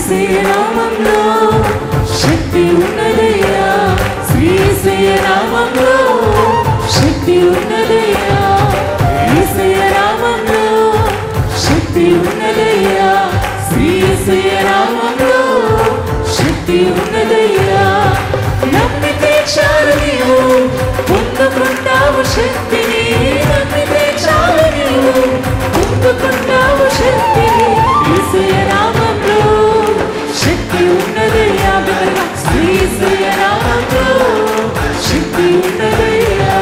యేసయ్య నామములో శక్తి ఉన్నదయ్యా, యేసయ్య నామములో శక్తి ఉన్నదయ్యా, యేసయ్య నామములో శక్తి ఉన్నదయ్యా, యేసయ్య నామములో శక్తి ఉన్నదయ్యా. నమ్మితే చాలు నీవు పొందుకుంటావు శక్తిని, నమ్మితే చాలు నీవు పొందుకుంటావు శక్తిని. యేసయ్య నామములో శక్తి ఉన్నదయ్యా, యేసయ్య నామములో శక్తి ఉన్నదయ్యా.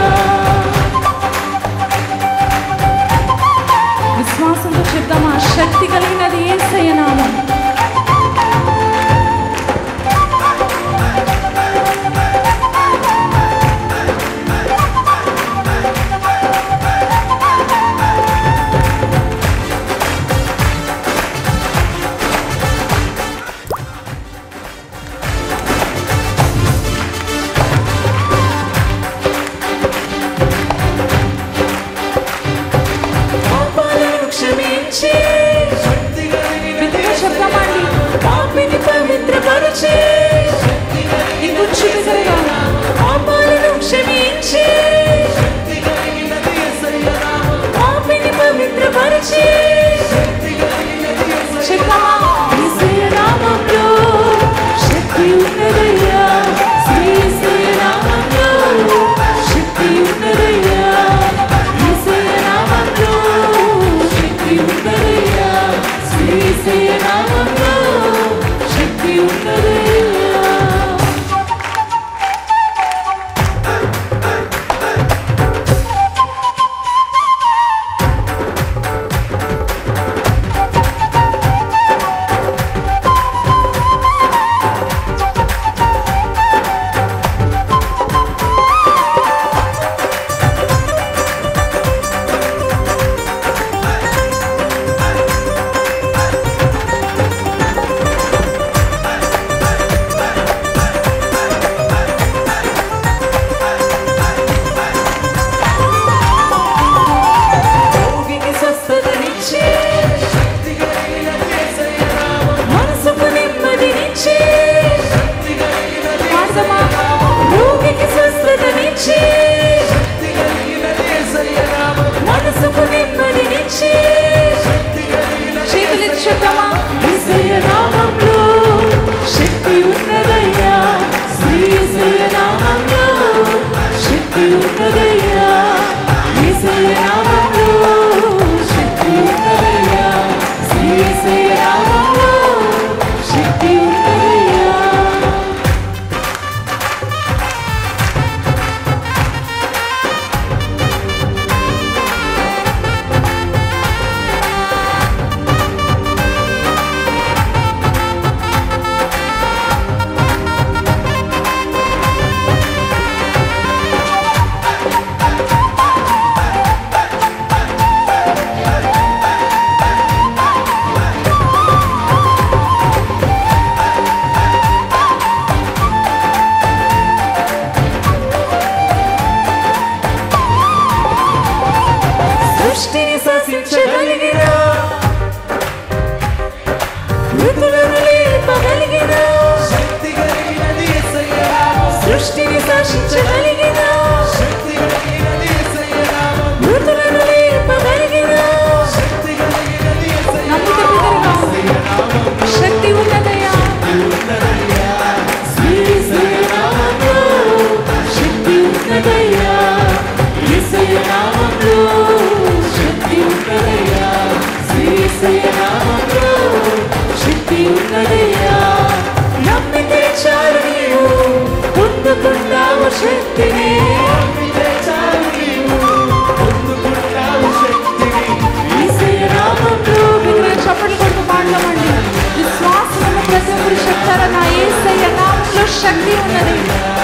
విశ్వాసంతో చెప్తామా, శక్తి కలిగినది యేసయ్య నామం. శక్తి ఉన్నది,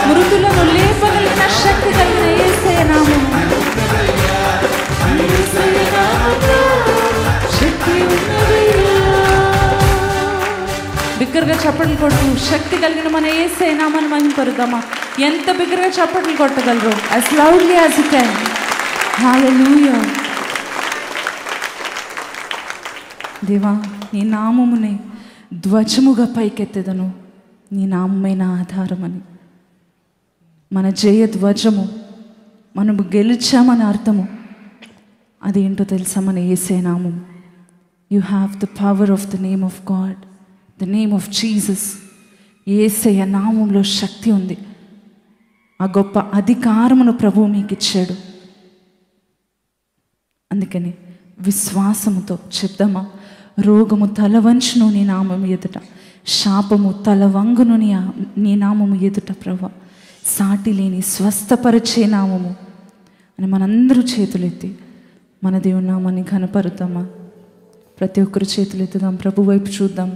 మృతులను లేపగలిగిన శక్తి కలిగిన యేసయ్య నామం. బిగ్గరగా చప్పట్లు కొట్టు. శక్తి కలిగిన మన యేసయ్య నామాన్ని మహిమపరుద్దామా? ఎంత బిగ్గరగా చప్పట్లు కొట్టగలరు? as loudly as you can. హల్లెలూయా. దేవా, నీ నామమునే ధ్వజముగా పైకెత్తెదను, నీ నామమైన ఆధారమని. మన జయ ధ్వజము, మనము గెలిచామని అర్థము. అదేంటో తెలుసా? మన యేసే నామం. You have the power of the name of God, the name of Jesus. Yesayya నామంలో శక్తి ఉంది. ఆ గొప్ప అధికారమును ప్రభువు మీకు ఇచ్చాడు. అందుకని విశ్వాసముతో చెప్దామా? రోగము తలవంచును నీ నామము ఎదుట, శాపము తలవంగును నీ నామము ఎదుట ప్రభు, సాటి లేని స్వస్థపరిచే నామము అని మనందరూ చేతులెత్తి మన దేవుని నామాన్ని ఘనపరుద్దామా? ప్రతి ఒక్కరు చేతులెత్తుదాం, ప్రభు వైపు చూద్దాం.